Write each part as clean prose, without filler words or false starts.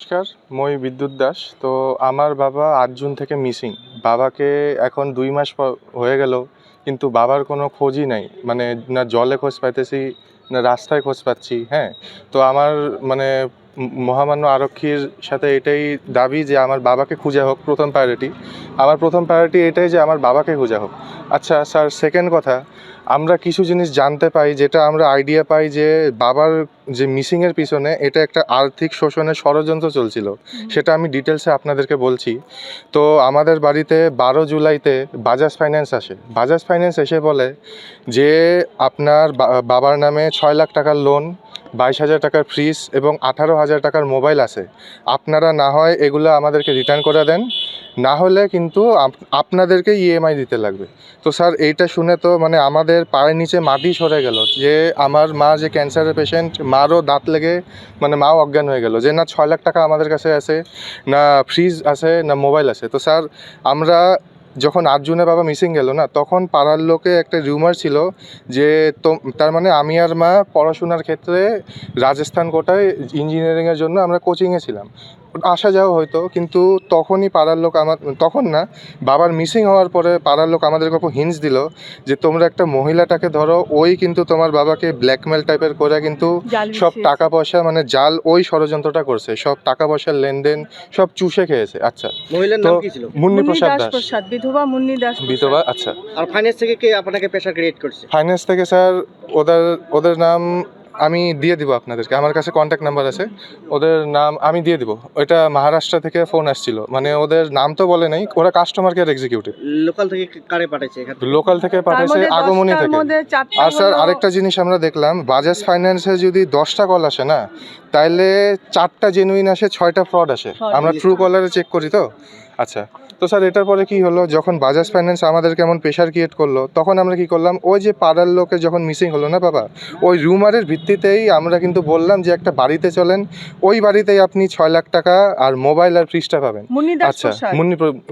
নমস্কার, মই বিদ্যুৎ দাস। তো আমার বাবা ৮ জুন থেকে মিসিং। বাবাকে এখন ২ মাস হয়ে গেল, কিন্তু বাবার কোনো খোঁজই নাই। মানে না জলে খোঁজ পাইতেছি, না রাস্তায় খোঁজ পাচ্ছি। হ্যাঁ, তো আমার মানে মহামান্য আরক্ষীর সাথে এটাই দাবি যে আমার বাবাকে খুঁজে হোক। প্রথম প্রায়োরিটি আমার প্রথম প্রায়োরিটি এটাই যে আমার বাবাকে খুঁজে হোক। আচ্ছা স্যার, সেকেন্ড কথা, আমরা কিছু জিনিস জানতে পাই, যেটা আমরা আইডিয়া পাই যে বাবার যে মিসিংয়ের পিছনে এটা একটা আর্থিক শোষণের ষড়যন্ত্র চলছিল। সেটা আমি ডিটেলসে আপনাদেরকে বলছি। তো আমাদের বাড়িতে ১২ জুলাইতে বাজাজ ফাইন্যান্স আসে। বাজাজ ফাইন্যান্স এসে বলে যে আপনার বাবার নামে ৬ লাখ টাকার লোন, ২২,০০০ টাকার ফ্রিজ এবং ১৮,০০০ টাকার মোবাইল আছে। আপনারা না হয় এগুলো আমাদেরকে রিটার্ন করে দেন, না হলে কিন্তু আপনাদেরকে ইএমআই দিতে লাগবে। তো স্যার, এইটা শুনে তো মানে আমাদের পায়ের নিচে মাটি সরে গেল যে আমার মা যে ক্যান্সারের পেশেন্ট, মারও দাঁত লেগে মানে মাও অজ্ঞান হয়ে গেল যে না ৬ লাখ টাকা আমাদের কাছে আছে, না ফ্রিজ আছে, না মোবাইল আছে। তো স্যার, আমরা যখন ৮ জুনে বাবা মিসিং গেল না, তখন পাড়ার লোকে একটা রিউমার ছিল যে তার মানে আমি আর মা পড়াশোনার ক্ষেত্রে রাজস্থান কোটায় ইঞ্জিনিয়ারিংয়ের জন্য আমরা কোচিংয়ে ছিলাম, আসা যাওয়া হয়তো। কিন্তু তখনই পাড়ার লোক তখন না, বাবার মিসিং হওয়ার পরে পাড়ার লোক আমাদের কাছে হিন্টস দিল যে তোমরা একটা মহিলাটাকে ধরো, ওই কিন্তু তোমার বাবাকে ব্ল্যাকমেল টাইপের করে কিন্তু সব টাকা পয়সা মানে জাল ওই ষড়যন্ত্রটা করছে, সব টাকা পয়সার লেনদেন সব চুষে খেয়েছে। আচ্ছা, মহিলার নাম কি ছিল? মুন্নি প্রসাদ দাস, বিধবা মুন্নি দাস, বিধবা। আচ্ছা, আর ফাইন্যান্স থেকে কে আপনাকে প্রেসার ক্রিয়েট করছে? ফাইন্যান্স থেকে স্যার ওদের নাম আমি দিয়ে দিব আপনাদেরকে, আমার কাছে কন্ট্যাক্ট নাম্বার আছে, ওদের নাম আমি দিয়ে দিব। ওইটা মহারাষ্ট্র থেকে ফোন আসছিল, মানে ওদের নাম তো বলে নাই, ওরা কাস্টমার কেয়ার এক্সিকিউটিভ। লোকাল থেকে কারে পাঠাইছে? লোকাল থেকে পাঠাইছে, আগমনী থেকে। আর স্যার আরেকটা জিনিস আমরা দেখলাম, বাজাজ ফাইন্যান্সে যদি 10টা কল আসে না, তাইলে 4টা জেনুইন আসে, 6টা ফ্রড আসে। আমরা ট্রু কলারে চেক করি তো। আচ্ছা, তো স্যার এটার পরে কি হলো, যখন বাজাজ ফাইন্যান্স আমাদের কেমন প্রেশার ক্রিয়েট করলো, তখন আমরা কি করলাম, ওই যে পাড়ার লোকে যখন মিসিং হলো না বাবা, ওই রুমারের ভিত্তিতেই আমরা কিন্তু বললাম যে একটা বাড়িতে চলেন, ওই বাড়িতেই আপনি 6 লাখ টাকা আর মোবাইল আর ফ্রিজটা পাবেন। আচ্ছা,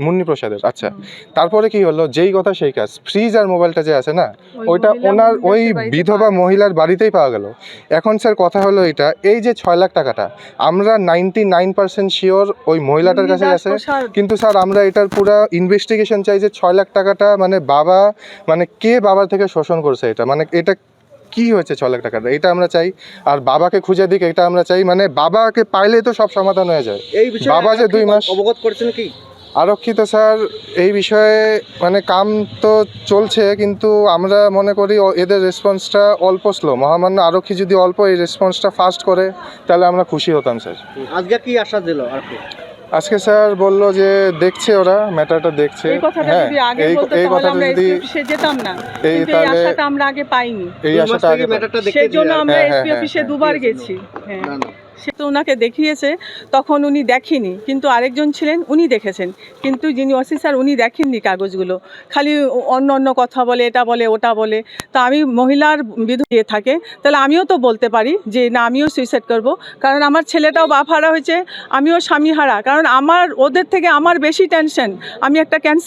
মুন্নি প্রসাদের। আচ্ছা, তারপরে কি হলো, যেই কথা সেই কাজ, ফ্রিজ আর মোবাইলটা যে আছে না, ওইটা ওনার ওই বিধবা মহিলার বাড়িতেই পাওয়া গেল। এখন স্যার কথা হলো এটা, এই যে 6 লাখ টাকাটা আমরা 99% শিওর ওই মহিলাটার কাছে আছে, কিন্তু স্যার আমরা এটার পুরো ইনভেস্টিগেশন চাই যে 6 লাখ টাকাটা মানে বাবা মানে কে বাবার থেকে শোষণ করছে, এটা মানে এটা কি হয়েছে 6 লাখ টাকাটা, এটা আমরা চাই। আর বাবাকে খুঁজে দিক, এটা আমরা চাই। মানে বাবাকে পাইলেই তো সব সমাধান হয়ে যায়। এই বিষয়ে বাবা যে 2 মাস অবগত করছেন কি আরক্ষী? তো স্যার এই বিষয়ে মানে কাম তো চলছে, কিন্তু আমরা মনে করি এদের রেসপন্সটা অল্প স্লো। মহামান্য আরক্ষী যদি অল্প এই রেসপন্সটা ফাস্ট করে, তাহলে আমরা খুশি হতাম স্যার। আজকে কি আশা দিল আরকি? আজকে স্যার বললো যে দেখছে, ওরা ম্যাটারটা দেখছে। হ্যাঁ, এই কথাটা যদি যেতাম না, এই তাহলে আশাটা আমরা আগে পাইনি, এই আশাটা আগে ম্যাটারটা দেখতে সেজন্য আমরা এসপি অফিসে দুবার গেছি। হ্যাঁ, সে তো ওনাকে দেখিয়েছে, তখন উনি দেখেনি, কিন্তু আরেকজন ছিলেন উনি দেখেছেন, কিন্তু যিনি ওসি স্যার উনি দেখেননি কাগজগুলো, খালি অন্য অন্য কথা বলে, এটা বলে ওটা বলে। তো আমি মহিলার বিধবা থাকে, তাহলে আমিও তো বলতে পারি যে না, আমিও সুইসাইড করব, কারণ আমার ছেলেটাও বাপ হারা হয়েছে, আমিও স্বামী হারা, কারণ আমার ওদের থেকে আমার বেশি টেনশন। আমি একটা ক্যান্সার